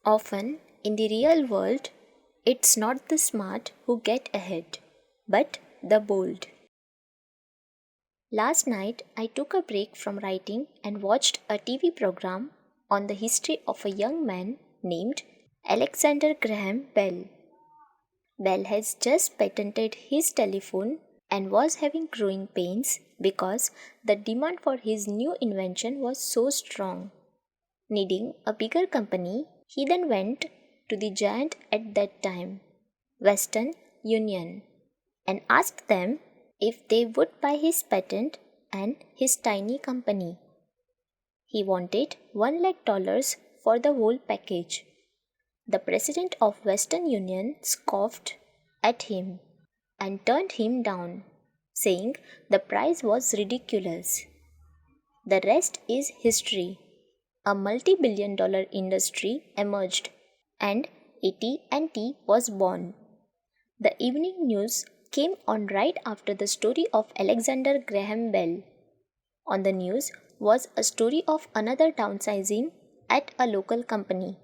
Often, in the real world, it's not the smart who get ahead, but the bold. Last night, I took a break from writing and watched a TV program on the history of a young man named Alexander Graham Bell. Bell has just patented his telephone and was having growing pains because the demand for his new invention was so strong. Needing a bigger company, he then went to the giant at that time, Western Union, and asked them if they would buy his patent and his tiny company. He wanted $1 lakh for the whole package. The president of Western Union scoffed at him and turned him down, saying the price was ridiculous. The rest is history. A multi-billion-dollar industry emerged and AT&T was born. The evening news came on right after the story of Alexander Graham Bell. On the news was a story of another downsizing at a local company.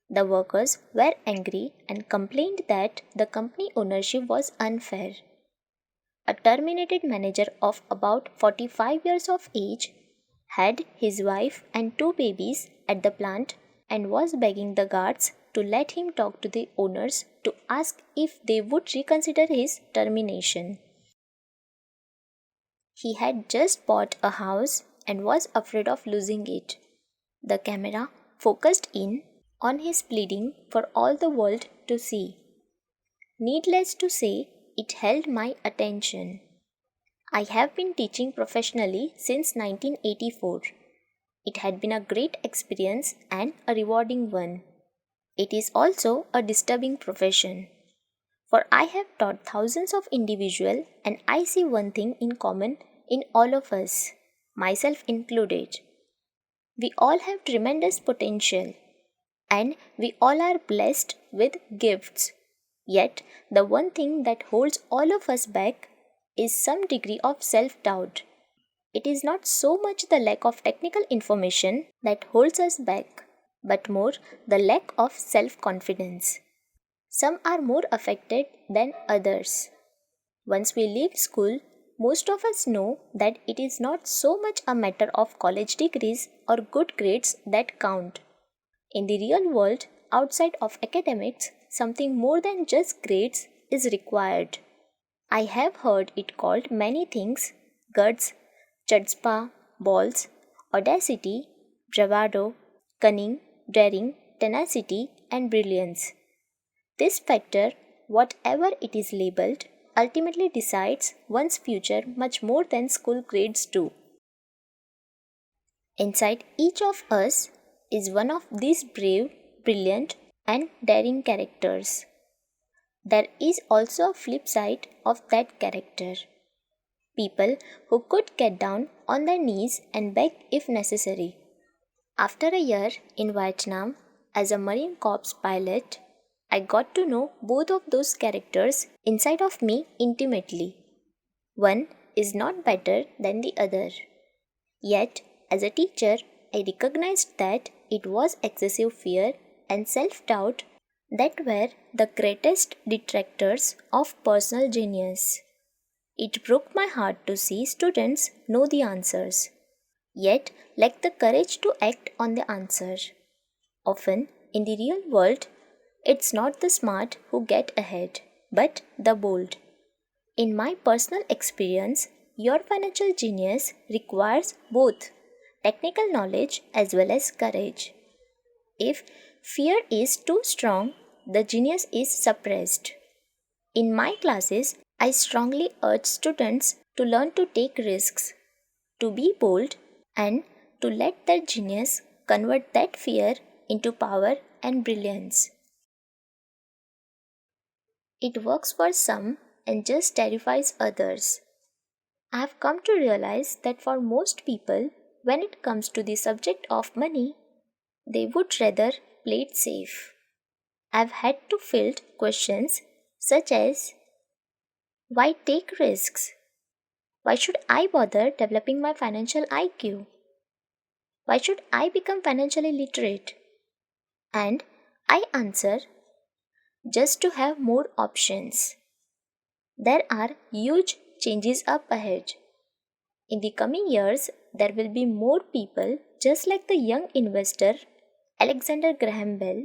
The workers were angry and complained that the company ownership was unfair. A terminated manager of about 45 years of age had his wife and 2 babies at the plant and was begging the guards to let him talk to the owners to ask if they would reconsider his termination. He had just bought a house and was afraid of losing it. The camera focused in on his pleading for all the world to see. Needless to say, it held my attention. I have been teaching professionally since 1984. It had been a great experience and a rewarding one. It is also a disturbing profession. For I have taught thousands of individuals and I see one thing in common in all of us, myself included. We all have tremendous potential and we all are blessed with gifts. Yet, the one thing that holds all of us back is some degree of self doubt. It is not so much the lack of technical information that holds us back, but more the lack of self confidence. Some are more affected than others. Once we leave school, most of us know that it is not so much a matter of college degrees or good grades that count. In the real world, outside of academics, something more than just grades is required. I have heard it called many things: guts, chutzpah, balls, audacity, bravado, cunning, daring, tenacity, and brilliance. This factor, whatever it is labeled, ultimately decides one's future much more than school grades do. Inside each of us is one of these brave, brilliant, and daring characters. There is also a flip side of that character. People who could get down on their knees and beg if necessary. After a year in Vietnam as a Marine Corps pilot, I got to know both of those characters inside of me intimately. One is not better than the other. Yet, as a teacher, I recognized that it was excessive fear and self doubt that were the greatest detractors of personal genius. It broke my heart to see students know the answers, yet lack the courage to act on the answer. Often, in the real world, it's not the smart who get ahead, but the bold. In my personal experience, your financial genius requires both technical knowledge as well as courage. If fear is too strong, the genius is suppressed. In my classes, I strongly urge students to learn to take risks, to be bold, and to let their genius convert that fear into power and brilliance. It works for some and just terrifies others. I have come to realize that for most people, when it comes to the subject of money, they would rather play it safe. I've had to field questions such as, why take risks? Why should I bother developing my financial IQ? Why should I become financially literate? And I answer, just to have more options. There are huge changes up ahead. In the coming years, there will be more people just like the young investor Alexander Graham Bell.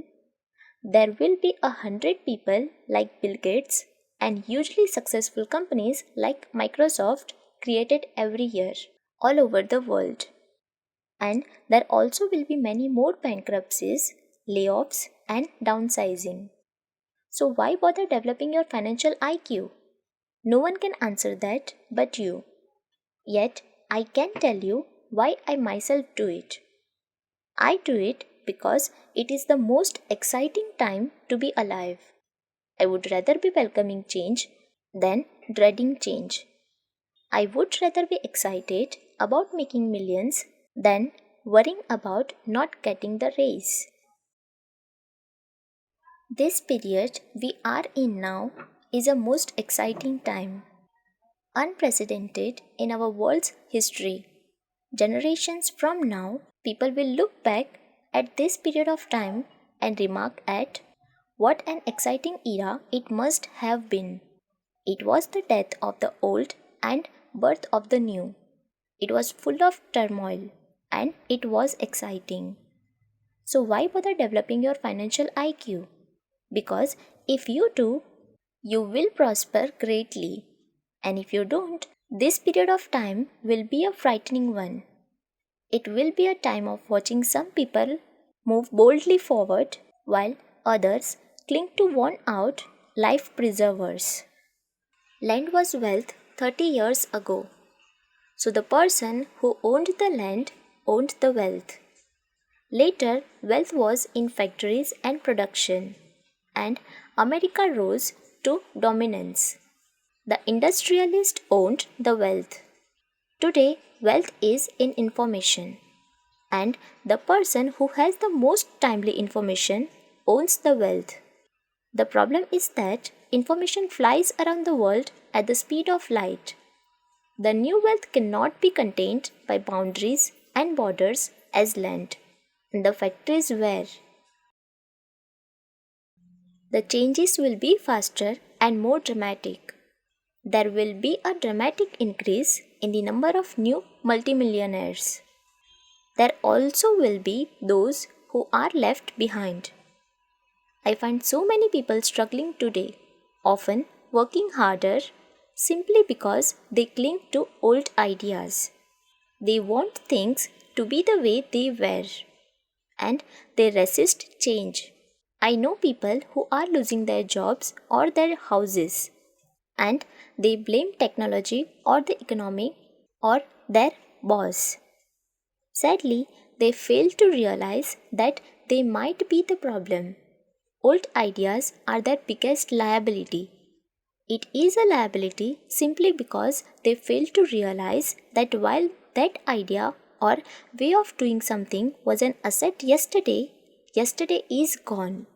There will be 100 people like Bill Gates and hugely successful companies like Microsoft created every year all over the world. And there also will be many more bankruptcies, layoffs, and downsizing. So, why bother developing your financial IQ? No one can answer that but you. Yet, I can tell you why I myself do it. I do it because it is the most exciting time to be alive. I would rather be welcoming change than dreading change. I would rather be excited about making millions than worrying about not getting the raise. This period we are in now is a most exciting time, unprecedented in our world's history. Generations from now, people will look back at this period of time and remark at what an exciting era it must have been. It was the death of the old and birth of the new. It was full of turmoil and it was exciting. So, why bother developing your financial IQ? Because if you do, you will prosper greatly. And if you don't, this period of time will be a frightening one. It will be a time of watching some people move boldly forward while others cling to worn out life preservers. Land was wealth 30 years ago. So the person who owned the land owned the wealth. Later, wealth was in factories and production, and America rose to dominance. The industrialist owned the wealth. Today, wealth is in information, and the person who has the most timely information owns the wealth. The problem is that information flies around the world at the speed of light. The new wealth cannot be contained by boundaries and borders as land, and the factories were. The changes will be faster and more dramatic. There will be a dramatic increase in the number of new multimillionaires. There also will be those who are left behind. I find so many people struggling today, often working harder simply because they cling to old ideas. They want things to be the way they were, and they resist change. I know people who are losing their jobs or their houses, and they blame technology or the economy or their boss. Sadly, they fail to realize that they might be the problem. Old ideas are their biggest liability. It is a liability simply because they fail to realize that while that idea or way of doing something was an asset yesterday, yesterday is gone.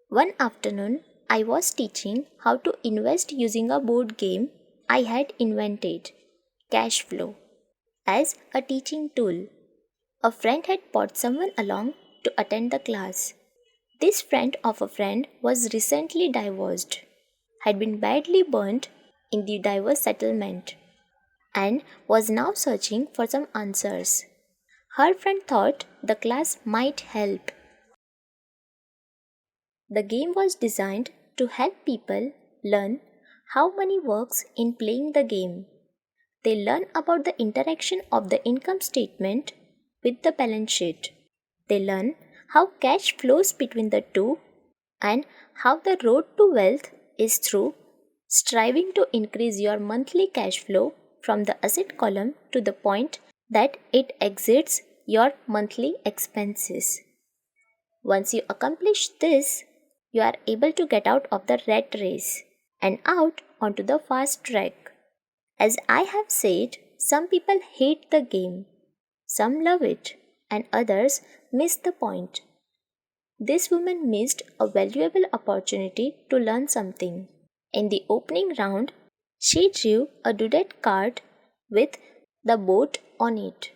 One afternoon, I was teaching how to invest using a board game I had invented, cash flow, as a teaching tool. A friend had brought someone along to attend the class. This friend of a friend was recently divorced, had been badly burnt in the divorce settlement, and was now searching for some answers. Her friend thought the class might help. The game was designed to help people learn how money works in playing the game. They learn about the interaction of the income statement with the balance sheet. They learn how cash flows between the two and how the road to wealth is through striving to increase your monthly cash flow from the asset column to the point that it exceeds your monthly expenses. Once you accomplish this, you are able to get out of the rat race and out onto the fast track. As I have said, some people hate the game, some love it, and others miss the point. This woman missed a valuable opportunity to learn something. In the opening round, she drew a dudette card with the boat on it.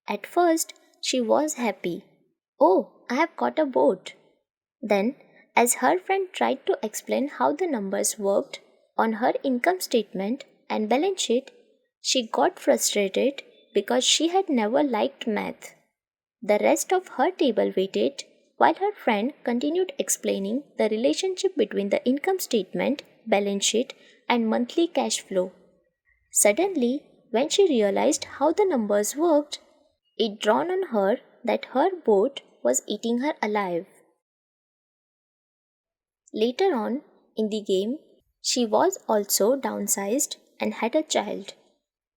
At first, she was happy. Oh, I have got a boat. Then, as her friend tried to explain how the numbers worked on her income statement and balance sheet, she got frustrated because she had never liked math. The rest of her table waited while her friend continued explaining the relationship between the income statement, balance sheet, and monthly cash flow. Suddenly, when she realized how the numbers worked, it dawned on her that her boat was eating her alive. Later on in the game, she was also downsized and had a child.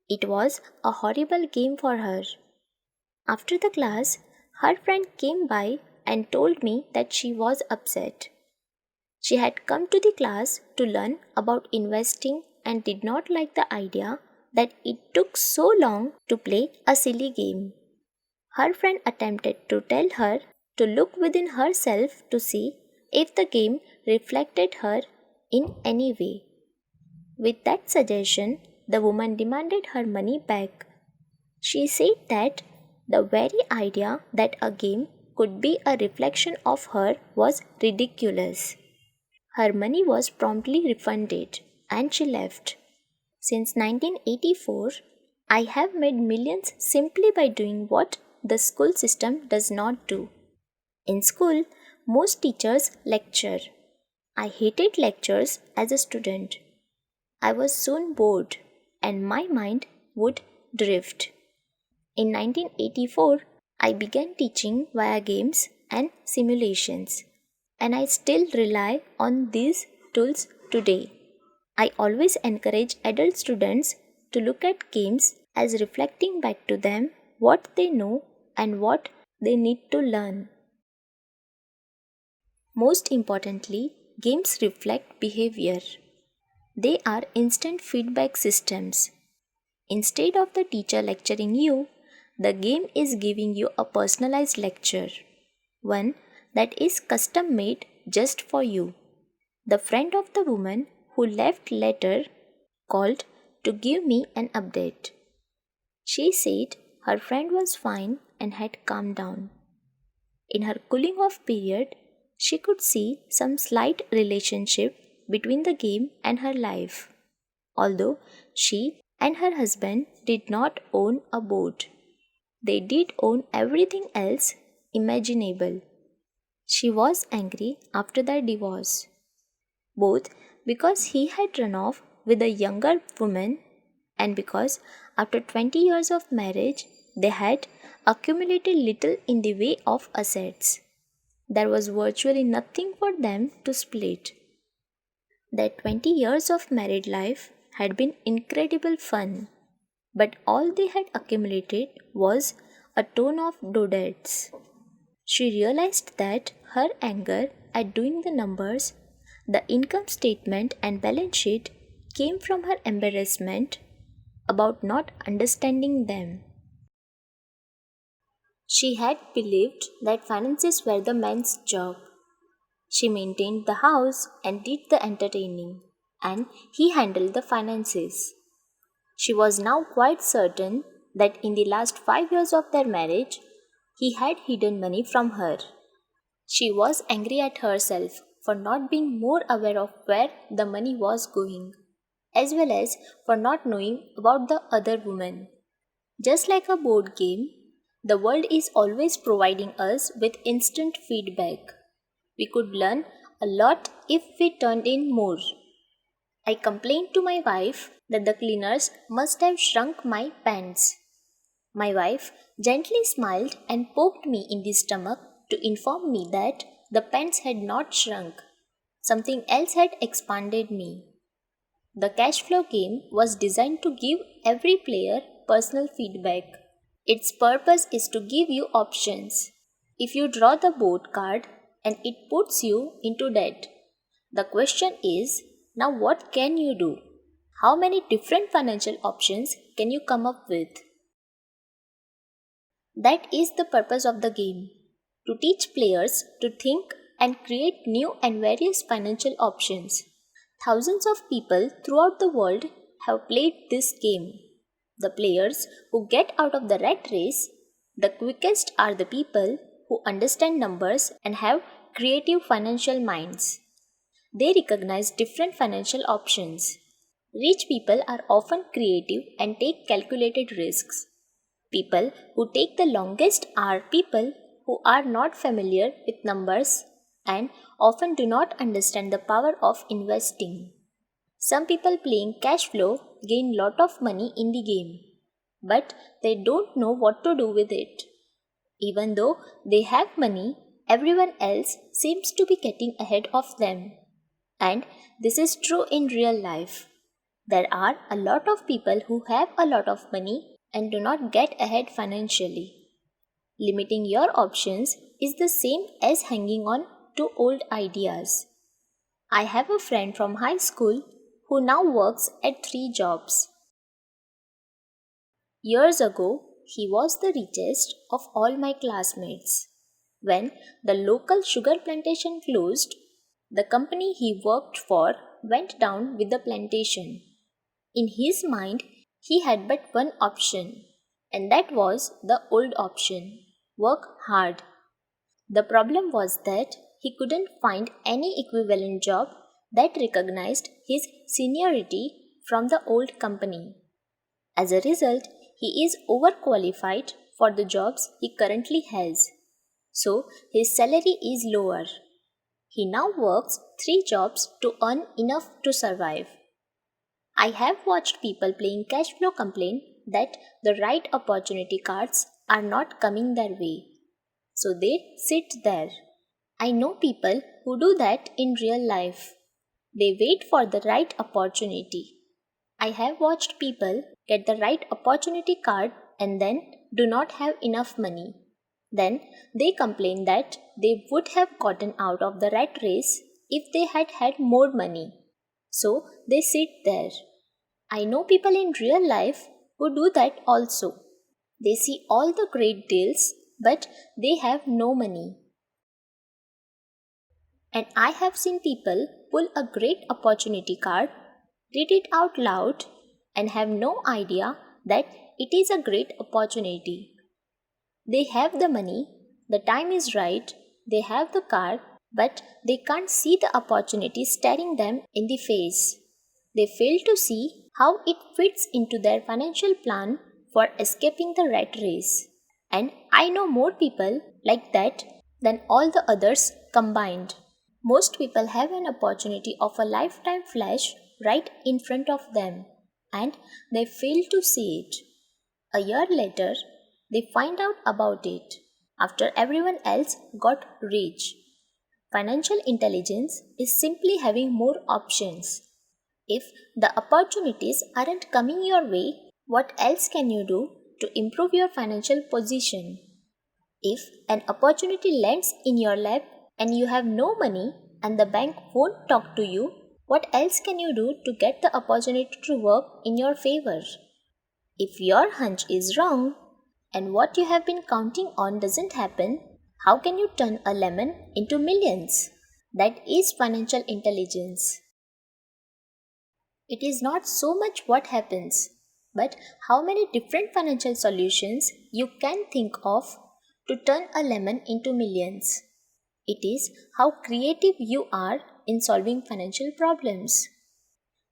It was a horrible game for her. After the class, her friend came by and told me that she was upset. She had come to the class to learn about investing and did not like the idea that it took so long to play a silly game. Her friend attempted to tell her to look within herself to see if the game reflected her in any way. With that suggestion, the woman demanded her money back. She said that the very idea that a game could be a reflection of her was ridiculous. Her money was promptly refunded and she left. Since 1984, I have made millions simply by doing what the school system does not do. In school, most teachers lecture. I hated lectures as a student. I was soon bored and my mind would drift. In 1984, I began teaching via games and simulations, and I still rely on these tools today. I always encourage adult students to look at games as reflecting back to them what they know and what they need to learn. Most importantly, games reflect behavior. They are instant feedback systems. Instead of the teacher lecturing you, the game is giving you a personalized lecture, one that is custom made just for you. The friend of the woman who left later called to give me an update. She said her friend was fine and had calmed down. In her cooling off period, she could see some slight relationship between the game and her life, although she and her husband did not own a boat. They did own everything else imaginable. She was angry after their divorce, both because he had run off with a younger woman and because after 20 years of marriage they had accumulated little in the way of assets. There was virtually nothing for them to split. Their 20 years of married life had been incredible fun, but all they had accumulated was a ton of duds. She realized that her anger at doing the numbers, the income statement, and balance sheet came from her embarrassment about not understanding them. She had believed that finances were the man's job. She maintained the house and did the entertaining, and he handled the finances. She was now quite certain that in the last 5 years of their marriage, he had hidden money from her. She was angry at herself for not being more aware of where the money was going, as well as for not knowing about the other woman. Just like a board game, the world is always providing us with instant feedback. We could learn a lot if we turned in more. I complained to my wife that the cleaners must have shrunk my pants. My wife gently smiled and poked me in the stomach to inform me that the pants had not shrunk. Something else had expanded me. The cash flow game was designed to give every player personal feedback. Its purpose is to give you options. If you draw the board card and it puts you into debt, the question is, now what can you do? How many different financial options can you come up with? That is the purpose of the game, to teach players to think and create new and various financial options. Thousands of people throughout the world have played this game. The players who get out of the rat race, the quickest are the people who understand numbers and have creative financial minds. They recognize different financial options. Rich people are often creative and take calculated risks. People who take the longest are people who are not familiar with numbers and often do not understand the power of investing. Some people playing cash flow gain lot of money in the game, but they don't know what to do with it. Even though they have money, everyone else seems to be getting ahead of them. And this is true in real life. There are a lot of people who have a lot of money and do not get ahead financially. Limiting your options is the same as hanging on to old ideas. I have a friend from high school who now works at 3 jobs. Years ago, he was the richest of all my classmates. When the local sugar plantation closed, the company he worked for went down with the plantation. In his mind, he had but one option, and that was the old option: work hard. The problem was that he couldn't find any equivalent job that recognized his seniority from the old company. As a result, he is overqualified for the jobs he currently has. So, his salary is lower. He now works 3 jobs to earn enough to survive. I have watched people playing cash flow complain that the right opportunity cards are not coming their way. So they sit there. I know people who do that in real life. They wait for the right opportunity. I have watched people get the right opportunity card and then do not have enough money. Then they complain that they would have gotten out of the rat race if they had had more money. So they sit there. I know people in real life who do that also. They see all the great deals, but they have no money. And I have seen people pull a great opportunity card, read it out loud, and have no idea that it is a great opportunity. They have the money, the time is right, they have the card, but they can't see the opportunity staring them in the face. They fail to see how it fits into their financial plan for escaping the rat race. And I know more people like that than all the others combined. Most people have an opportunity of a lifetime flash right in front of them, and they fail to see it. A year later, they find out about it after everyone else got rich. Financial intelligence is simply having more options. If the opportunities aren't coming your way, what else can you do to improve your financial position? If an opportunity lands in your lap and you have no money and the bank won't talk to you, what else can you do to get the opportunity to work in your favor? If your hunch is wrong and what you have been counting on doesn't happen, how can you turn a lemon into millions? That is financial intelligence. It is not so much what happens, but how many different financial solutions you can think of to turn a lemon into millions. It is how creative you are in solving financial problems.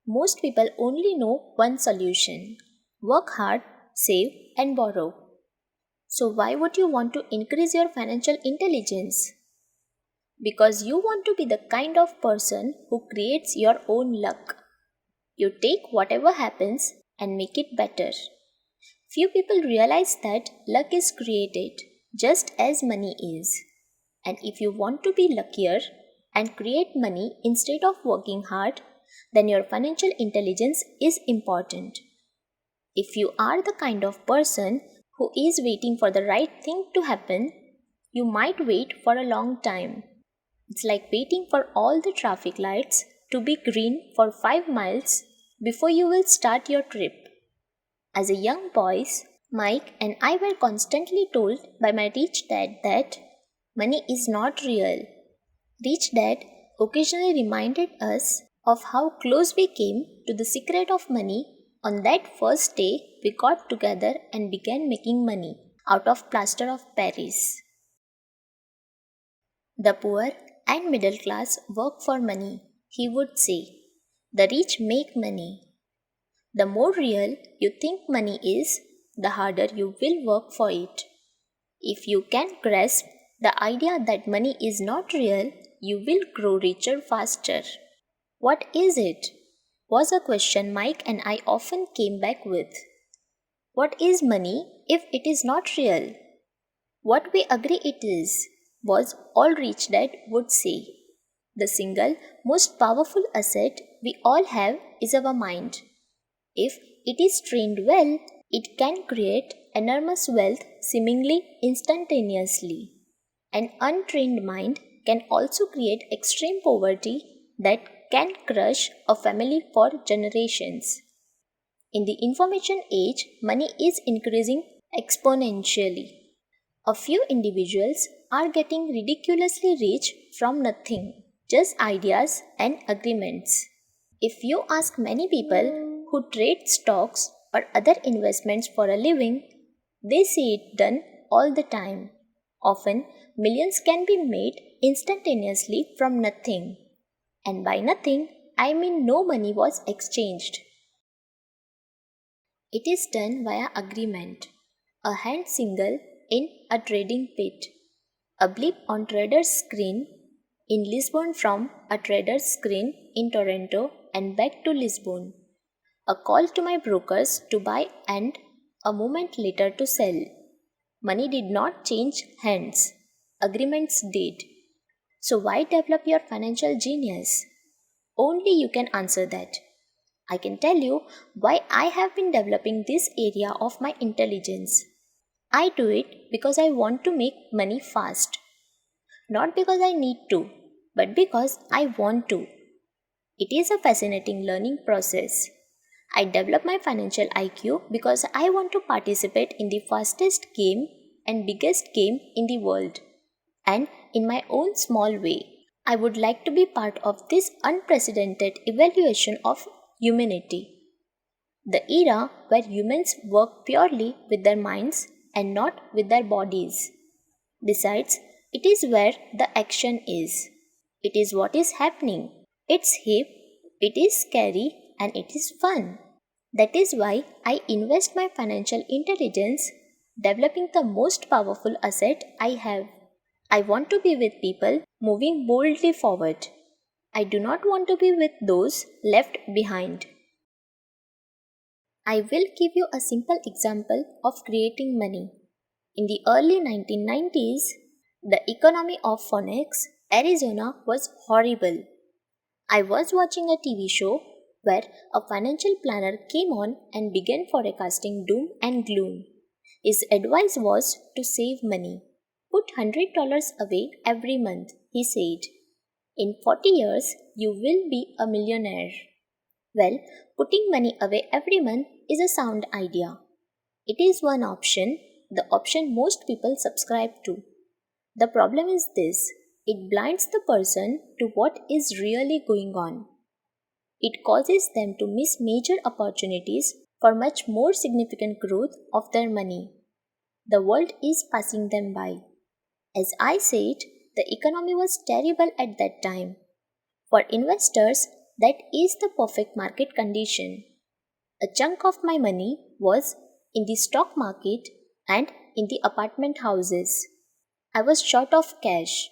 Most people only know one solution: work hard, save, and borrow. So, why would you want to increase your financial intelligence? Because you want to be the kind of person who creates your own luck. You take whatever happens and make it better. Few people realize that luck is created just as money is. And if you want to be luckier and create money instead of working hard, then your financial intelligence is important. If you are the kind of person who is waiting for the right thing to happen, you might wait for a long time. It's like waiting for all the traffic lights to be green for 5 miles before you will start your trip. As a young boys, Mike and I were constantly told by my rich dad that money is not real. Rich Dad occasionally reminded us of how close we came to the secret of money on that first day we got together and began making money out of plaster of Paris. The poor and middle class work for money, he would say. The rich make money. The more real you think money is, the harder you will work for it. If you can grasp the idea that money is not real, you will grow richer faster. What is it? Was a question Mike and I often came back with. What is money if it is not real? What we agree it is, was all rich dad would say. The single most powerful asset we all have is our mind. If it is trained well, it can create enormous wealth seemingly instantaneously. An untrained mind can also create extreme poverty that can crush a family for generations. In the information age, money is increasing exponentially. A few individuals are getting ridiculously rich from nothing, just ideas and agreements. If you ask many people who trade stocks or other investments for a living, they see it done all the time. Often, millions can be made instantaneously from nothing. And by nothing, I mean no money was exchanged. It is done via agreement. A hand signal in a trading pit. A blip on trader's screen in Lisbon from a trader's screen in Toronto and back to Lisbon. A call to my brokers to buy and a moment later to sell. Money did not change hands. Agreements did. So why develop your financial genius? Only you can answer that. I can tell you why I have been developing this area of my intelligence. I do it because I want to make money fast. Not because I need to, but because I want to. It is a fascinating learning process. I develop my financial IQ because I want to participate in the fastest game and biggest game in the world. And in my own small way, I would like to be part of this unprecedented evaluation of humanity. The era where humans work purely with their minds and not with their bodies. Besides, it is where the action is. It is what is happening. It's hip, it is scary, and it is fun. That is why I invest my financial intelligence developing the most powerful asset I have. I want to be with people moving boldly forward. I do not want to be with those left behind. I will give you a simple example of creating money. In the early 1990s, the economy of Phoenix, Arizona was horrible. I was watching a TV show where a financial planner came on and began forecasting doom and gloom. His advice was to save money. Put $100 away every month, he said. In 40 years, you will be a millionaire. Well, putting money away every month is a sound idea. It is one option, the option most people subscribe to. The problem is this, it blinds the person to what is really going on. It causes them to miss major opportunities for much more significant growth of their money. The world is passing them by. As I said, the economy was terrible at that time. For investors, that is the perfect market condition. A chunk of my money was in the stock market and in the apartment houses. I was short of cash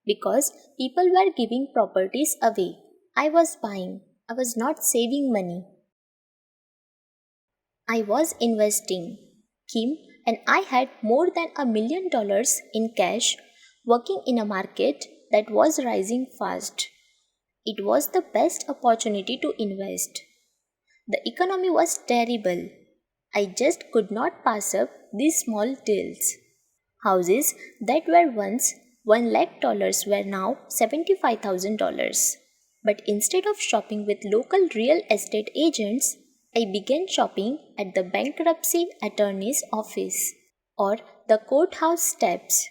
because people were giving properties away. I was buying. I was not saving money. I was investing. Kim and I had more than $1 million in cash working in a market that was rising fast. It was the best opportunity to invest. The economy was terrible. I just could not pass up these small deals. Houses that were once $1 lakh were now $75,000. But instead of shopping with local real estate agents, I began shopping at the bankruptcy attorney's office or the courthouse steps.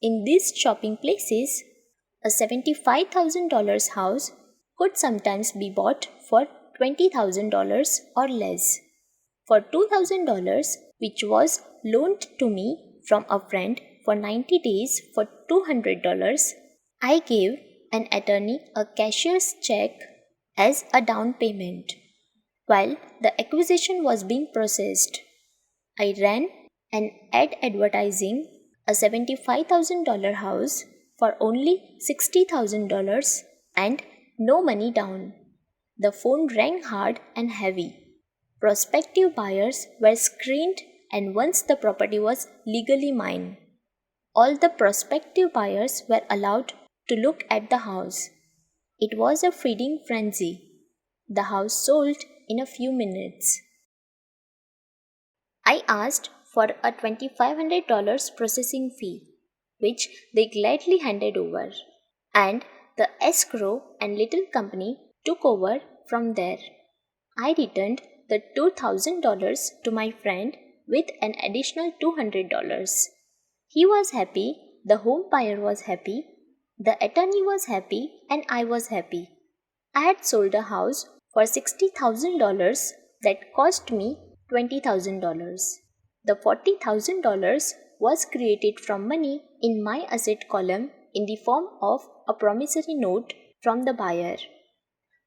In these shopping places, a $75,000 house could sometimes be bought for $20,000 or less. For $2,000, which was loaned to me from a friend for 90 days for $200, I gave an attorney a cashier's check as a down payment while the acquisition was being processed. I ran an ad advertising a $75,000 house for only $60,000 and no money down. The phone rang hard and heavy. Prospective buyers were screened, and once the property was legally mine, all the prospective buyers were allowed to look at the house. It was a feeding frenzy. The house sold in a few minutes. I asked for a $2,500 processing fee, which they gladly handed over, and the escrow and little company took over from there. I returned the $2,000 to my friend with an additional $200. He was happy, the home buyer was happy, the attorney was happy, and I was happy. I had sold a house for $60,000 that cost me $20,000. The $40,000 was created from money in my asset column in the form of a promissory note from the buyer.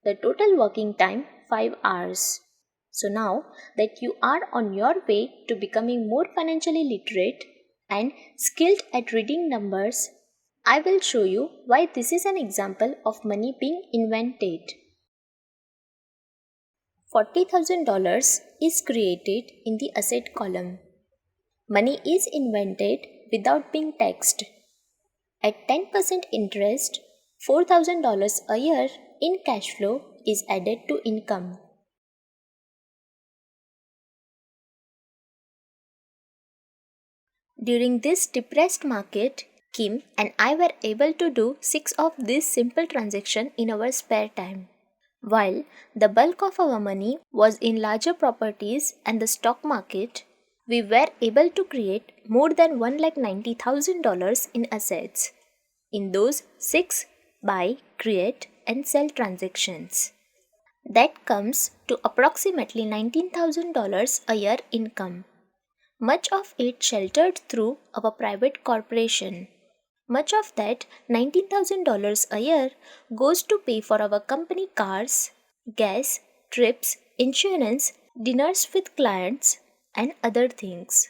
The total working time 5 hours. So now that you are on your way to becoming more financially literate and skilled at reading numbers, I will show you why this is an example of money being invented. $40,000 is created in the asset column. Money is invented without being taxed. At 10% interest, $4,000 a year in cash flow is added to income. During this depressed market, Kim and I were able to do 6 of these simple transactions in our spare time. While the bulk of our money was in larger properties and the stock market, we were able to create more than $190,000 in assets in those 6 buy, create, and sell transactions. That comes to approximately $19,000 a year income. Much of it sheltered through our private corporation. Much of that $19,000 a year goes to pay for our company cars, gas, trips, insurance, dinners with clients, and other things.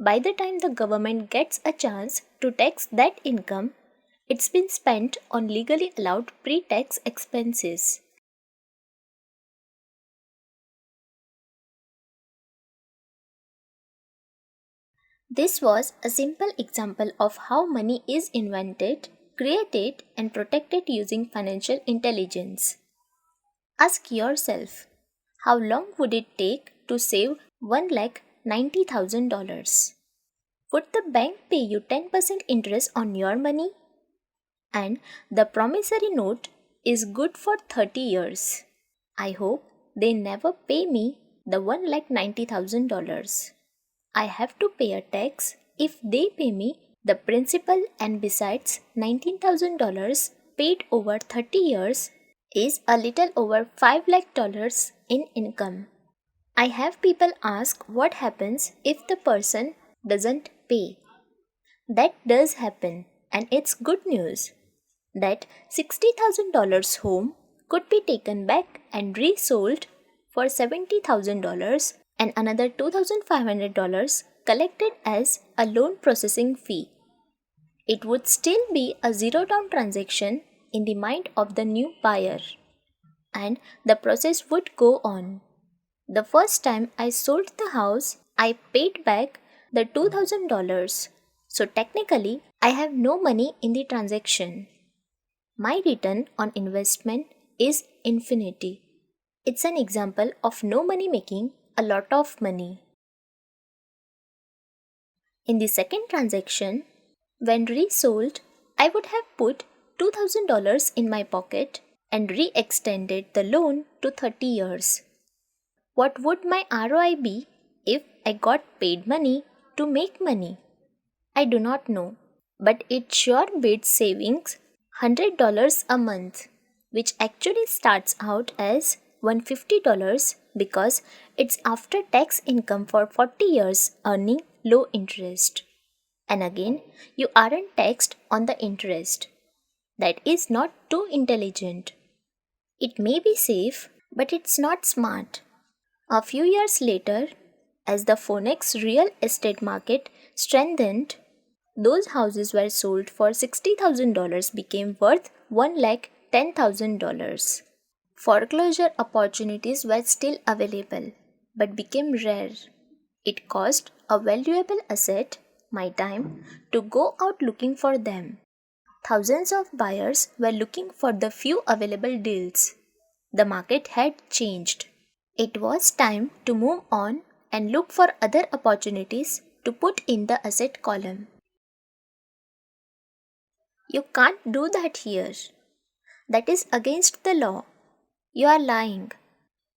By the time the government gets a chance to tax that income, it's been spent on legally allowed pre-tax expenses. This was a simple example of how money is invented, created, and protected using financial intelligence. Ask yourself, how long would it take to save $1,90,000? Would the bank pay you 10% interest on your money? And the promissory note is good for 30 years. I hope they never pay me the $1,90,000. I have to pay a tax if they pay me the principal, and besides $19,000 paid over 30 years is a little over $5 lakh in income. I have people ask what happens if the person doesn't pay. That does happen, and it's good news. That $60,000 home could be taken back and resold for $70,000 and another $2,500 collected as a loan processing fee. It would still be a zero down transaction in the mind of the new buyer, and the process would go on. The first time I sold the house, I paid back the $2,000, so technically I have no money in the transaction. My return on investment is infinity. It's an example of no money making a lot of money. In the second transaction, when resold, I would have put $2,000 in my pocket and re-extended the loan to 30 years. What would my ROI be if I got paid money to make money? I do not know, but it sure beats savings $100 a month, which actually starts out as $150 because it's after tax income for 40 years earning low interest. And again, you aren't taxed on the interest. That is not too intelligent. It may be safe, but it's not smart. A few years later, as the Phoenix real estate market strengthened, those houses were sold for $60,000 became worth $110,000. Foreclosure opportunities were still available, but became rare. It cost a valuable asset, my time, to go out looking for them. Thousands of buyers were looking for the few available deals. The market had changed. It was time to move on and look for other opportunities to put in the asset column. You can't do that here. That is against the law. You are lying.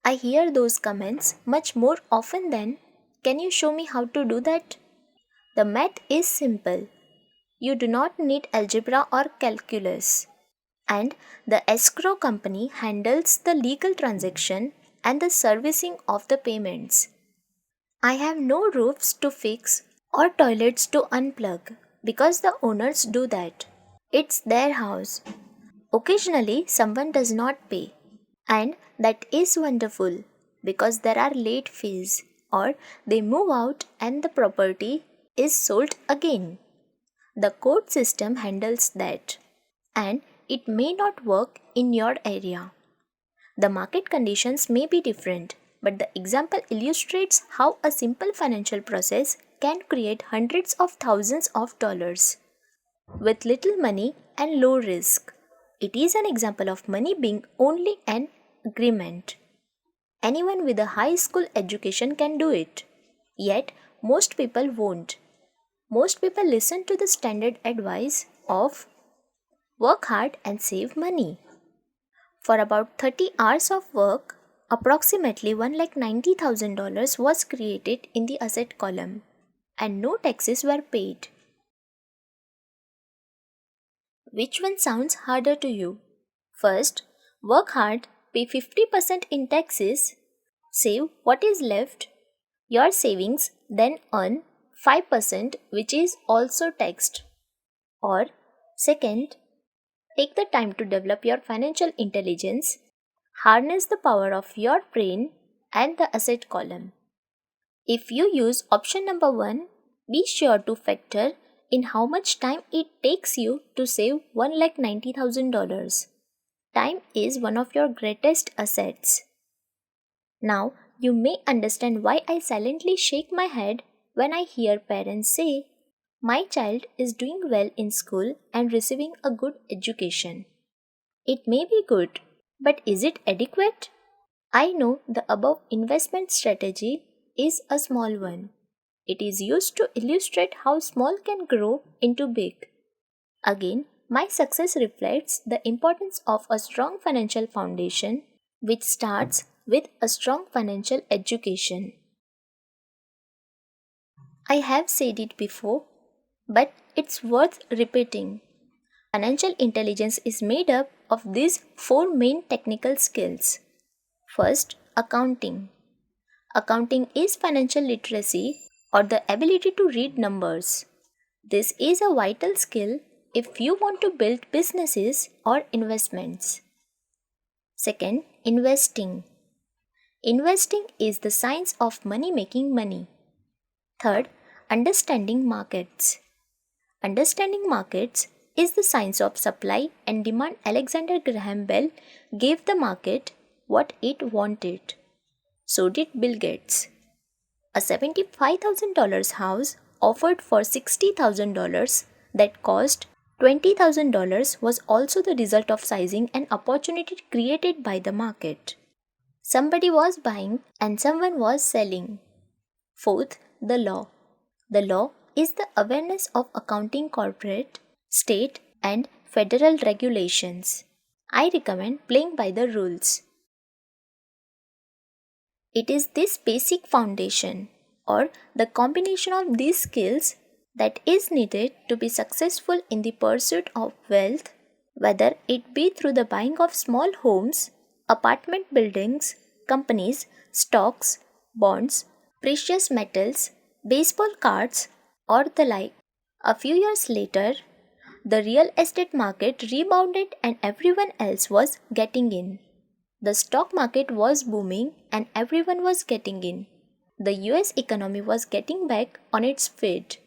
I hear those comments much more often than, "Can you show me how to do that?" The math is simple. You do not need algebra or calculus. And the escrow company handles the legal transaction and the servicing of the payments. I have no roofs to fix or toilets to unplug because the owners do that. It's their house. Occasionally, someone does not pay, and that is wonderful because there are late fees, or they move out and the property is sold again. The court system handles that, and it may not work in your area. The market conditions may be different, but the example illustrates how a simple financial process can create hundreds of thousands of dollars with little money and low risk. It is an example of money being only an agreement. Anyone with a high school education can do it. Yet, most people won't. Most people listen to the standard advice of work hard and save money. For about 30 hours of work, approximately $190,000 was created in the asset column, and no taxes were paid. Which one sounds harder to you? First, work hard, pay 50% in taxes, save what is left, your savings, then earn 5% which is also taxed. Or, second, take the time to develop your financial intelligence, harness the power of your brain and the asset column. If you use option number 1, be sure to factor in how much time it takes you to save $190,000. Time is one of your greatest assets. Now, you may understand why I silently shake my head when I hear parents say, "My child is doing well in school and receiving a good education." It may be good, but is it adequate? I know the above investment strategy is a small one. It is used to illustrate how small can grow into big. Again, my success reflects the importance of a strong financial foundation, which starts with a strong financial education. I have said it before, but it's worth repeating. Financial intelligence is made up of these 4 main technical skills. First, accounting. Accounting is financial literacy or the ability to read numbers. This is a vital skill if you want to build businesses or investments. Second, investing. Investing is the science of money making money. Third, understanding markets. Understanding markets is the science of supply and demand. Alexander Graham Bell gave the market what it wanted. So did Bill Gates. A $75,000 house offered for $60,000 that cost $20,000 was also the result of sizing and opportunity created by the market. Somebody was buying and someone was selling. Fourth, the law. The law is the awareness of accounting corporate, state, and federal regulations. I recommend playing by the rules. It is this basic foundation, or the combination of these skills, that is needed to be successful in the pursuit of wealth, whether it be through the buying of small homes, apartment buildings, companies, stocks, bonds, precious metals, baseball cards, or the like. A few years later, The real estate market rebounded and everyone else was getting in. The stock market was booming and everyone was getting in. The US economy was getting back on its feet.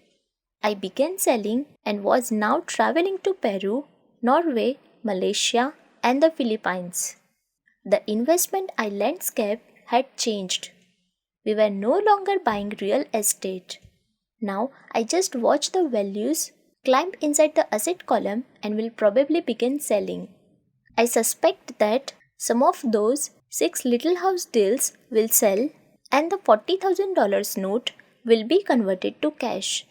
I began selling and was now traveling to Peru, Norway, Malaysia, and the Philippines. The investment landscape had changed. We were no longer buying real estate. Now I just watch the values climb inside the asset column and will probably begin selling. I suspect that some of those 6 little house deals will sell and the $40,000 note will be converted to cash.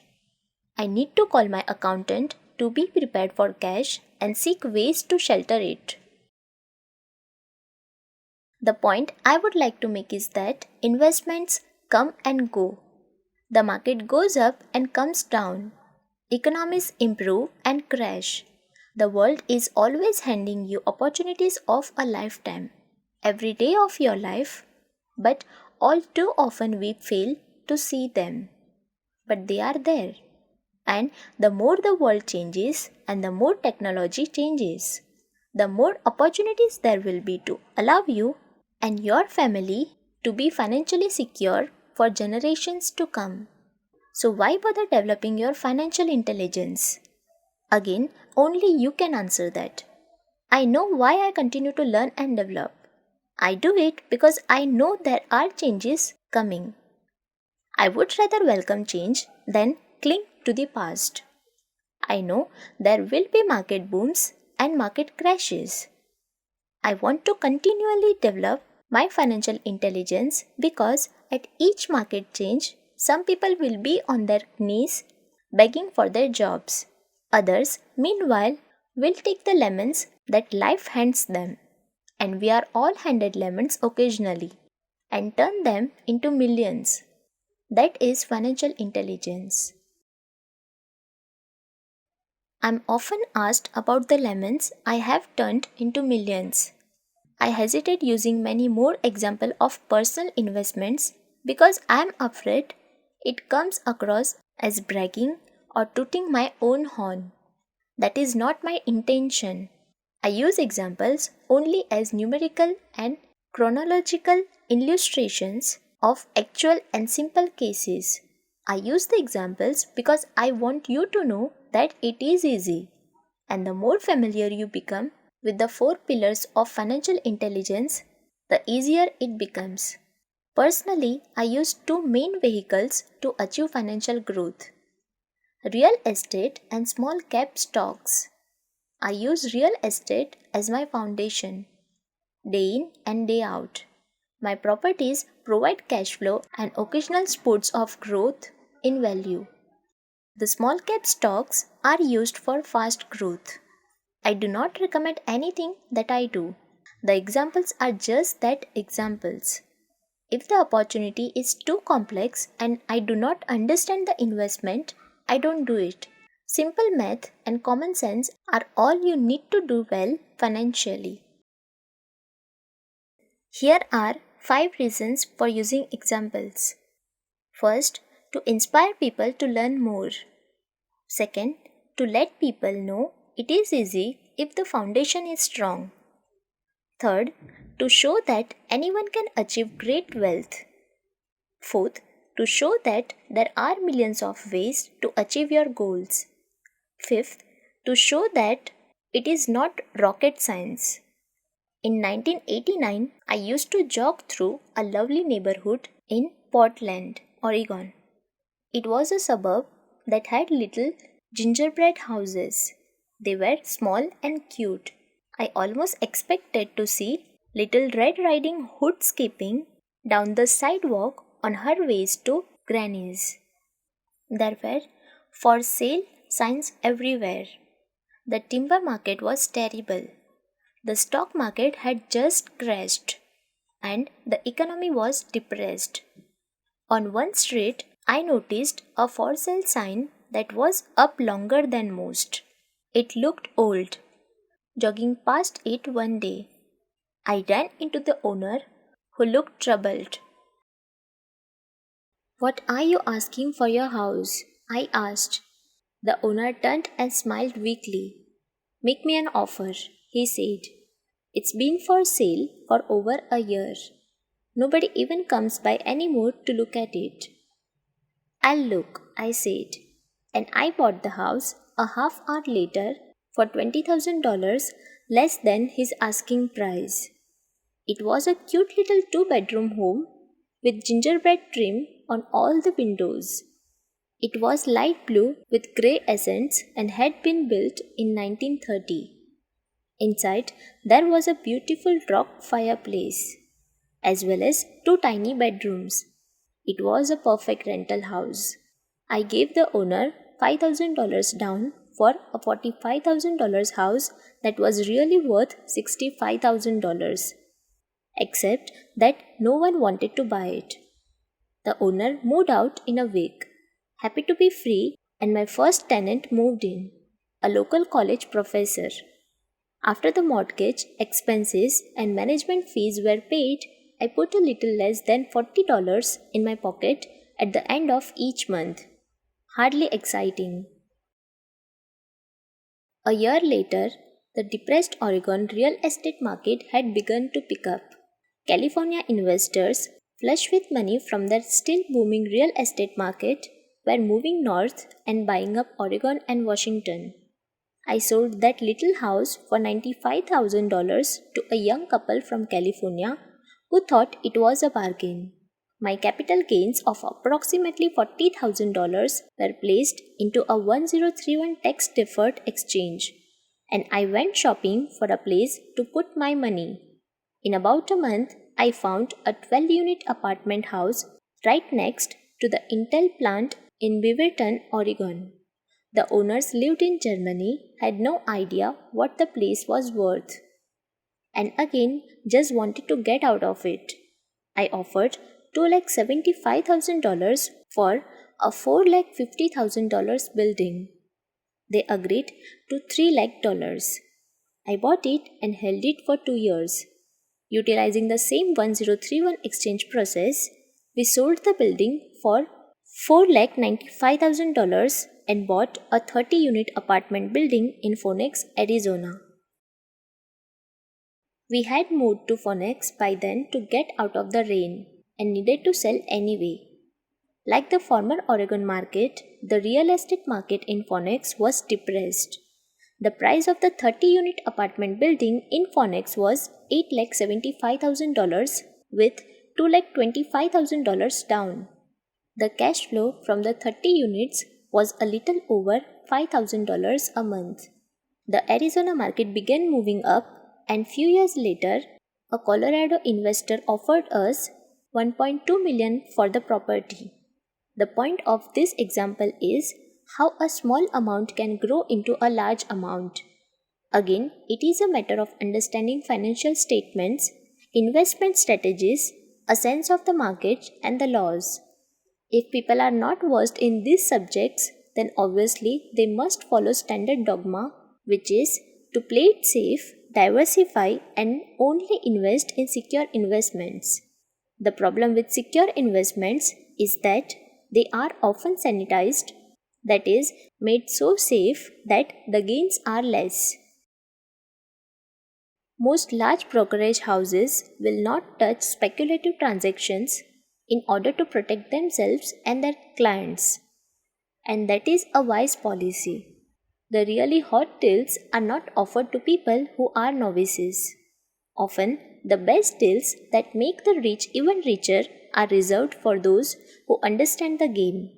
I need to call my accountant to be prepared for cash and seek ways to shelter it. The point I would like to make is that investments come and go. The market goes up and comes down. Economies improve and crash. The world is always handing you opportunities of a lifetime, every day of your life, but all too often we fail to see them. But they are there. And the more the world changes and the more technology changes, the more opportunities there will be to allow you and your family to be financially secure for generations to come. So, why bother developing your financial intelligence? Again, only you can answer that. I know why I continue to learn and develop. I do it because I know there are changes coming. I would rather welcome change than cling to the past. I know there will be market booms and market crashes. I want to continually develop my financial intelligence because at each market change, some people will be on their knees begging for their jobs. Others, meanwhile, will take the lemons that life hands them, and we are all handed lemons occasionally, and turn them into millions. That is financial intelligence. I'm often asked about the lemons I have turned into millions. I hesitate using many more examples of personal investments because I'm afraid it comes across as bragging or tooting my own horn. That is not my intention. I use examples only as numerical and chronological illustrations of actual and simple cases. I use the examples because I want you to know that it is easy. And the more familiar you become with the 4 pillars of financial intelligence, the easier it becomes. Personally, I use 2 main vehicles to achieve financial growth: real estate and small cap stocks. I use real estate as my foundation, day in and day out. My properties provide cash flow and occasional spurts of growth in value. The small cap stocks are used for fast growth. I do not recommend anything that I do. The examples are just that, examples. If the opportunity is too complex and I do not understand the investment, I don't do it. Simple math and common sense are all you need to do well financially. Here are 5 reasons for using examples. First, to inspire people to learn more. Second, to let people know it is easy if the foundation is strong. Third, to show that anyone can achieve great wealth. Fourth, to show that there are millions of ways to achieve your goals. Fifth, to show that it is not rocket science. In 1989, I used to jog through a lovely neighborhood in Portland, Oregon. It was a suburb that had little gingerbread houses. They were small and cute. I almost expected to see Little Red Riding Hood skipping down the sidewalk on her ways to Granny's. There were for sale signs everywhere. The timber market was terrible. The stock market had just crashed, and the economy was depressed. On one street, I noticed a for sale sign that was up longer than most. It looked old. Jogging past it one day, I ran into the owner, who looked troubled. "What are you asking for your house?" I asked. The owner turned and smiled weakly. "Make me an offer," he said. "It's been for sale for over a year. Nobody even comes by anymore to look at it." "I'll look," I said, and I bought the house a half hour later for $20,000 less than his asking price. It was a cute little two-bedroom home with gingerbread trim on all the windows. It was light blue with grey accents and had been built in 1930. Inside, there was a beautiful rock fireplace, as well as two tiny bedrooms. It was a perfect rental house. I gave the owner $5,000 down for a $45,000 house that was really worth $65,000. Except that no one wanted to buy it. The owner moved out in a week, happy to be free, and my first tenant moved in, a local college professor. After the mortgage, expenses, and management fees were paid, I put a little less than $40 in my pocket at the end of each month. Hardly exciting. A year later, the depressed Oregon real estate market had begun to pick up. California investors, flush with money from their still booming real estate market, were moving north and buying up Oregon and Washington. I sold that little house for $95,000 to a young couple from California who thought it was a bargain. My capital gains of approximately $40,000 were placed into a 1031 tax deferred exchange, and I went shopping for a place to put my money. In about a month, I found a 12-unit apartment house right next to the Intel plant in Beaverton, Oregon. The owners lived in Germany, had no idea what the place was worth, and again just wanted to get out of it. I offered $275,000 for a $450,000 building. They agreed to $300,000. I bought it and held it for 2 years. Utilizing the same 1031 exchange process, we sold the building for $495,000 and bought a 30-unit apartment building in Phoenix, Arizona. We had moved to Phoenix by then to get out of the rain and needed to sell anyway. Like the former Oregon market, the real estate market in Phoenix was depressed. The price of the 30-unit apartment building in Phoenix was $875,000 with $225,000 down. The cash flow from the 30 units was a little over $5,000 a month. The Arizona market began moving up, and few years later, a Colorado investor offered us $1.2 million for the property. The point of this example is how a small amount can grow into a large amount. Again, it is a matter of understanding financial statements, investment strategies, a sense of the market, and the laws. If people are not versed in these subjects, then obviously they must follow standard dogma, which is to play it safe, diversify, and only invest in secure investments. The problem with secure investments is that they are often sanitized, that is, made so safe that the gains are less. Most large brokerage houses will not touch speculative transactions in order to protect themselves and their clients. And that is a wise policy. The really hot deals are not offered to people who are novices. Often, the best deals that make the rich even richer are reserved for those who understand the game.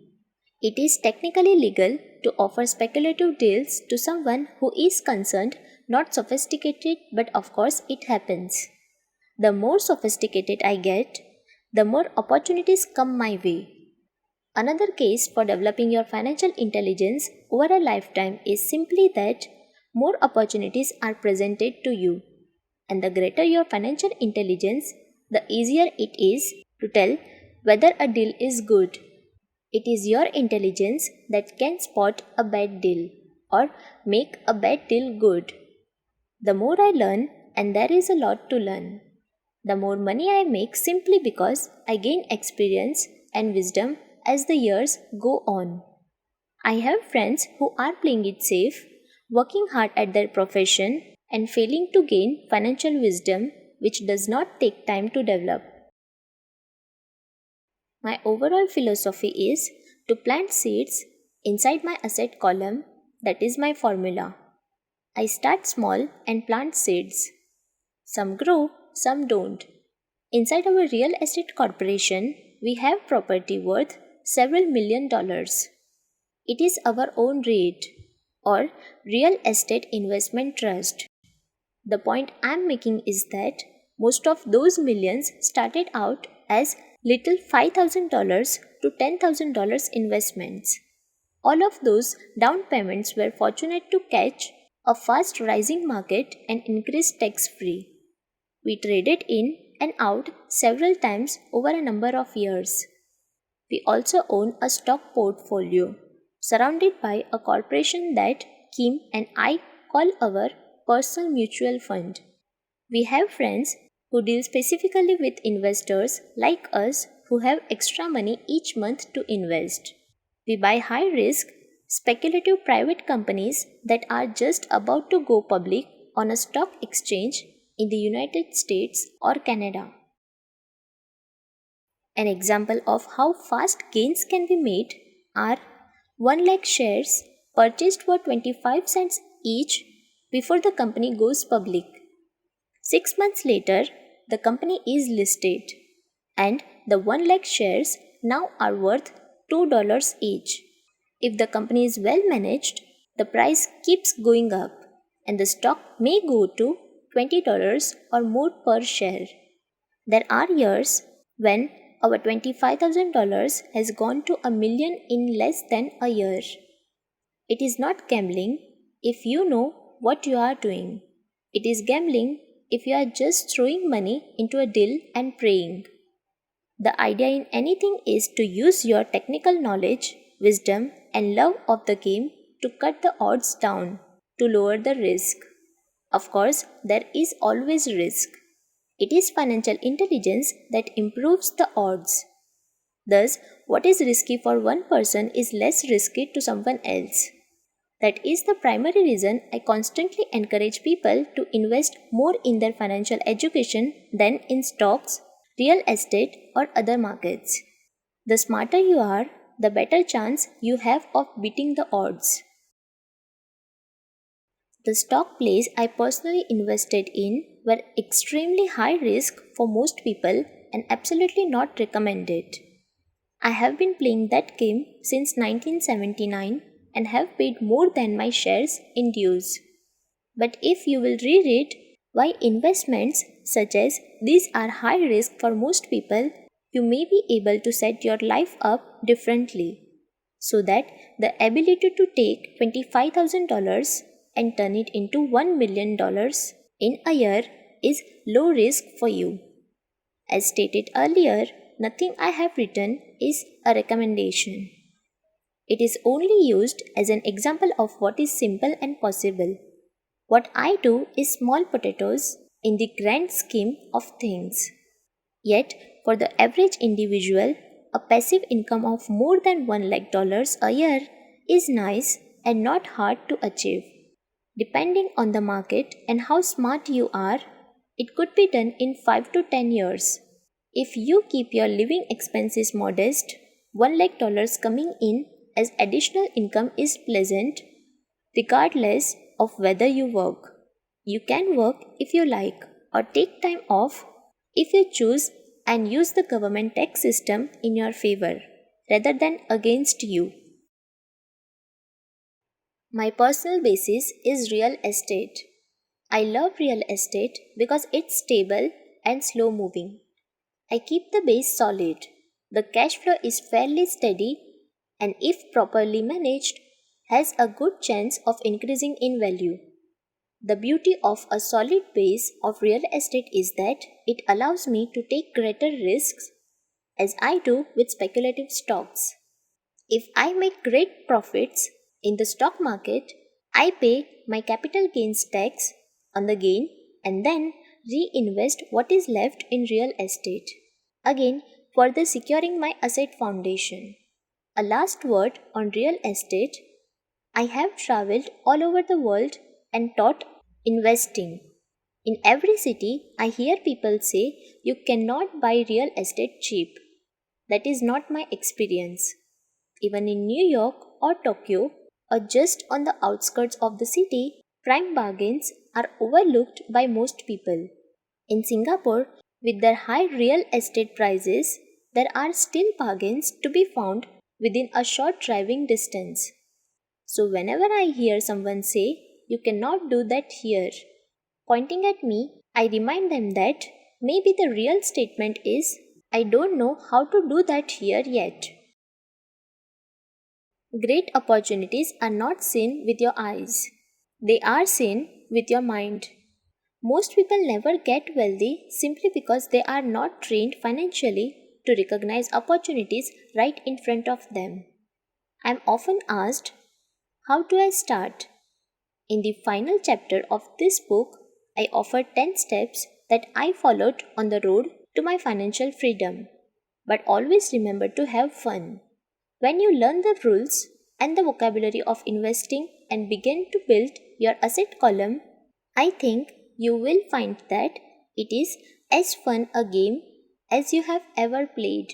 It is technically legal to offer speculative deals to someone who is concerned, not sophisticated, but of course it happens. The more sophisticated I get, the more opportunities come my way. Another case for developing your financial intelligence over a lifetime is simply that more opportunities are presented to you. And the greater your financial intelligence, the easier it is to tell whether a deal is good. It is your intelligence that can spot a bad deal or make a bad deal good. The more I learn, and there is a lot to learn, the more money I make simply because I gain experience and wisdom as the years go on. I have friends who are playing it safe, working hard at their profession, and failing to gain financial wisdom which does not take time to develop. My overall philosophy is to plant seeds inside my asset column. That is my formula. I start small and plant seeds. Some grow, some don't. Inside our real estate corporation, we have property worth several $1,000,000. It is our own REIT or real estate investment trust. The point I'm making is that most of those millions started out as little $5,000 to $10,000 investments. All of those down payments were fortunate to catch a fast rising market and increase tax free. We traded in and out several times over a number of years. We also own a stock portfolio surrounded by a corporation that Kim and I call our personal mutual fund. We have friends who deal specifically with investors like us who have extra money each month to invest. We buy high risk, speculative private companies that are just about to go public on a stock exchange in the United States or Canada. An example of how fast gains can be made are 1 lakh shares purchased for 25 cents each before the company goes public. 6 months later, the company is listed and the 1 lakh shares now are worth $2 each. If the company is well managed, the price keeps going up and the stock may go to $20 or more per share. There are years when our $25,000 has gone to $1,000,000 in less than a year. It is not gambling if you know what you are doing. It is gambling if you are just throwing money into a deal and praying. The idea in anything is to use your technical knowledge, wisdom, and love of the game to cut the odds down, to lower the risk. Of course, there is always risk. It is financial intelligence that improves the odds. Thus, what is risky for one person is less risky to someone else. That is the primary reason I constantly encourage people to invest more in their financial education than in stocks, real estate, or other markets. The smarter you are, the better chance you have of beating the odds. The stock plays I personally invested in were extremely high risk for most people and absolutely not recommended. I have been playing that game since 1979 and have paid more than my shares in dues. But if you will reread why investments such as these are high risk for most people, you may be able to set your life up differently so that the ability to take $25,000 and turn it into $1,000,000 in a year is low risk for you. As stated earlier, nothing I have written is a recommendation. It is only used as an example of what is simple and possible. What I do is small potatoes in the grand scheme of things. Yet, for the average individual, a passive income of more than $1 lakh a year is nice and not hard to achieve. Depending on the market and how smart you are, it could be done in 5 to 10 years. If you keep your living expenses modest, $1 lakh coming in as additional income is pleasant, regardless of whether you work. You can work if you like or take time off if you choose and use the government tax system in your favor rather than against you. My personal basis is real estate. I love real estate because it's stable and slow moving. I keep the base solid. The cash flow is fairly steady and if properly managed, has a good chance of increasing in value. The beauty of a solid base of real estate is that it allows me to take greater risks as I do with speculative stocks. If I make great profits in the stock market, I pay my capital gains tax on the gain and then reinvest what is left in real estate, again further securing my asset foundation. A last word on real estate. I have traveled all over the world and taught investing. In every city, I hear people say you cannot buy real estate cheap. That is not my experience. Even in New York or Tokyo, or just on the outskirts of the city, prime bargains are overlooked by most people. In Singapore, with their high real estate prices, there are still bargains to be found within a short driving distance. So, whenever I hear someone say, you cannot do that here, pointing at me, I remind them that maybe the real statement is, I don't know how to do that here yet. Great opportunities are not seen with your eyes, they are seen with your mind. Most people never get wealthy simply because they are not trained financially to recognize opportunities right in front of them. I am often asked, how do I start? In the final chapter of this book, I offer 10 steps that I followed on the road to my financial freedom. But always remember to have fun. When you learn the rules and the vocabulary of investing and begin to build your asset column, I think you will find that it is as fun a game as you have ever played.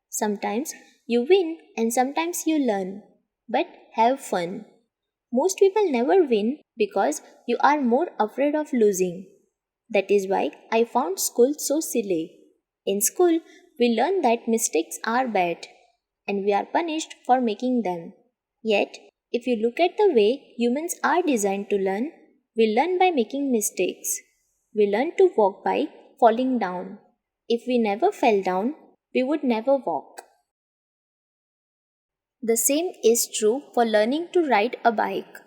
Sometimes you win and sometimes you learn, but have fun. Most people never win because you are more afraid of losing. That is why I found school so silly. In school, we learn that mistakes are bad and we are punished for making them. Yet, if you look at the way humans are designed to learn, we learn by making mistakes. We learn to walk by falling down. If we never fell down, we would never walk. The same is true for learning to ride a bike.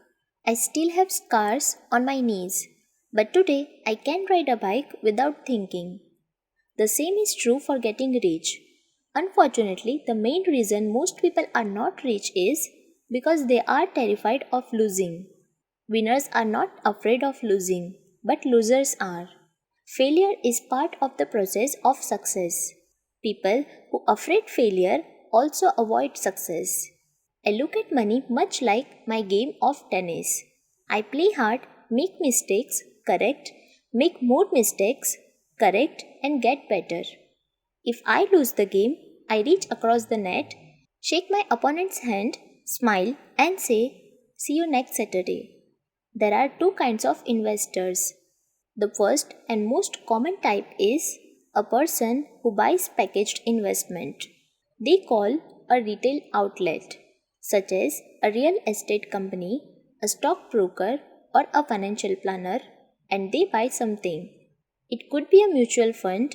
I still have scars on my knees, but today I can ride a bike without thinking. The same is true for getting rich. Unfortunately, the main reason most people are not rich is because they are terrified of losing. Winners are not afraid of losing, but losers are. Failure is part of the process of success. People who afraid failure also avoid success. I look at money much like my game of tennis. I play hard, make mistakes, correct, make more mistakes, correct, and get better. If I lose the game, I reach across the net, shake my opponent's hand, smile, and say, see you next Saturday. There are two kinds of investors. The first and most common type is a person who buys packaged investment. They call a retail outlet, such as a real estate company, a stockbroker, or a financial planner, and they buy something. It could be a mutual fund,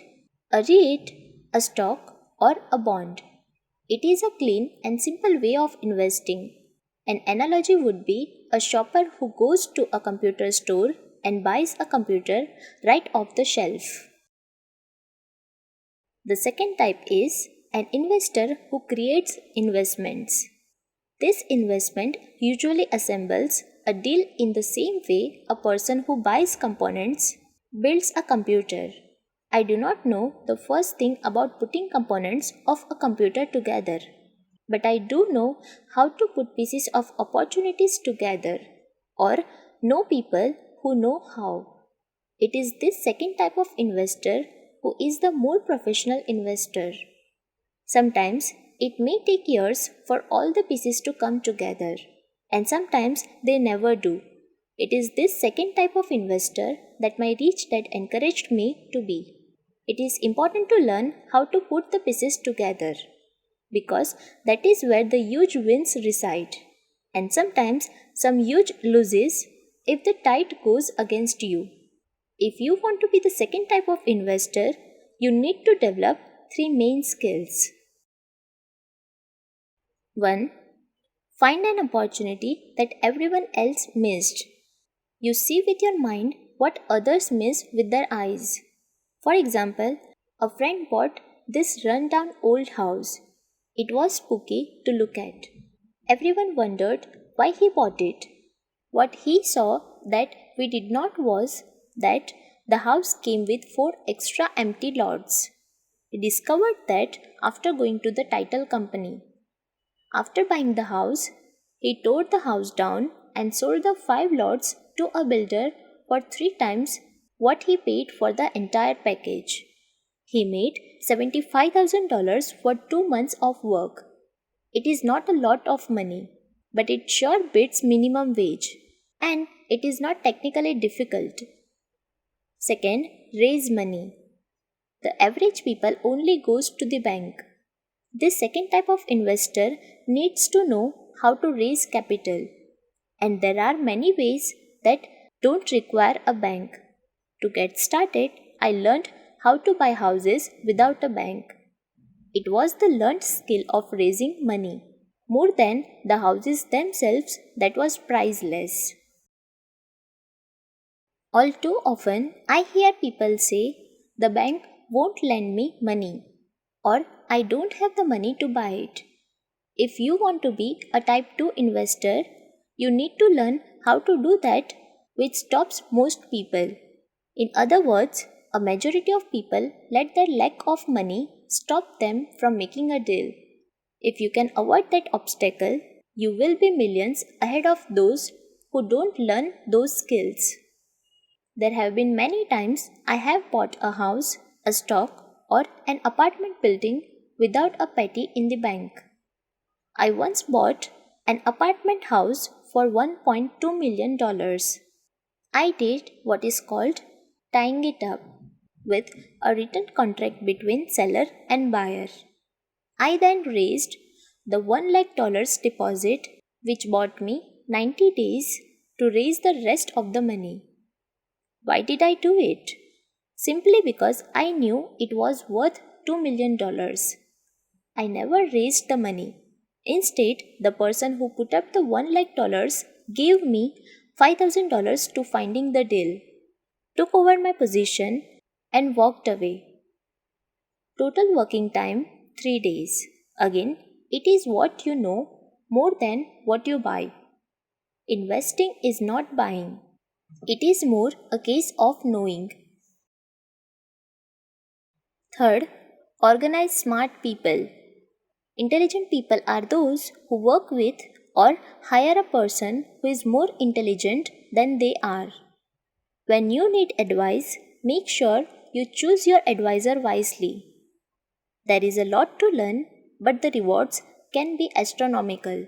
a REIT, a stock, or a bond. It is a clean and simple way of investing. An analogy would be a shopper who goes to a computer store and buys a computer right off the shelf. The second type is an investor who creates investments. This investment usually assembles a deal in the same way a person who buys components builds a computer. I do not know the first thing about putting components of a computer together, but I do know how to put pieces of opportunities together, or know people who know how. It is this second type of investor who is the more professional investor. Sometimes it may take years for all the pieces to come together, and sometimes they never do. It is this second type of investor that my reach dad encouraged me to be. It is important to learn how to put the pieces together because that is where the huge wins reside, and sometimes some huge losses if the tide goes against you. If you want to be the second type of investor, you need to develop three main skills. 1. Find an opportunity that everyone else missed. You see with your mind what others miss with their eyes. For example, a friend bought this run-down old house. It was spooky to look at. Everyone wondered why he bought it. What he saw that we did not was that the house came with 4 extra empty lots. He discovered that after going to the title company. After buying the house, he tore the house down and sold the 5 lots to a builder for 3 times what he paid for the entire package. He made $75,000 for 2 months of work. It is not a lot of money, but it sure beats minimum wage, and it is not technically difficult. Second, raise money. The average people only goes to the bank. This second type of investor needs to know how to raise capital, and there are many ways that don't require a bank. To get started, I learned how to buy houses without a bank. It was the learned skill of raising money, more than the houses themselves, that was priceless. All too often, I hear people say, the bank won't lend me money, or I don't have the money to buy it. If you want to be a type 2 investor, you need to learn how to do that, which stops most people. In other words, a majority of people let their lack of money stop them from making a deal. If you can avoid that obstacle, you will be millions ahead of those who don't learn those skills. There have been many times I have bought a house, a stock, or an apartment building without a penny in the bank. I once bought an apartment house for $1.2 million. I did what is called tying it up with a written contract between seller and buyer. I then raised the $1 lakh deposit, which bought me 90 days to raise the rest of the money. Why did I do it? Simply because I knew it was worth $2 million. I never raised the money. Instead, the person who put up the $1 lakh gave me $5,000 to finding the deal, took over my position, and walked away. Total working time 3 days. Again, it is what you know more than what you buy. Investing is not buying. It is more a case of knowing. Third, organize smart people. Intelligent people are those who work with or hire a person who is more intelligent than they are. When you need advice, make sure you choose your advisor wisely. There is a lot to learn, but the rewards can be astronomical.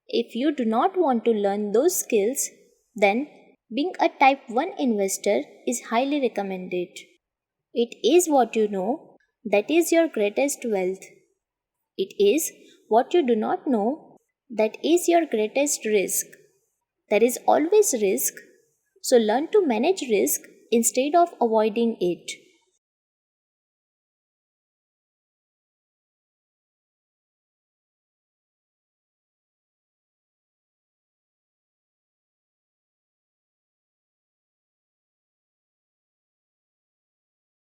If you do not want to learn those skills, then being a type 1 investor is highly recommended. It is what you know that is your greatest wealth. It is what you do not know that is your greatest risk. There is always risk, so learn to manage risk instead of avoiding it.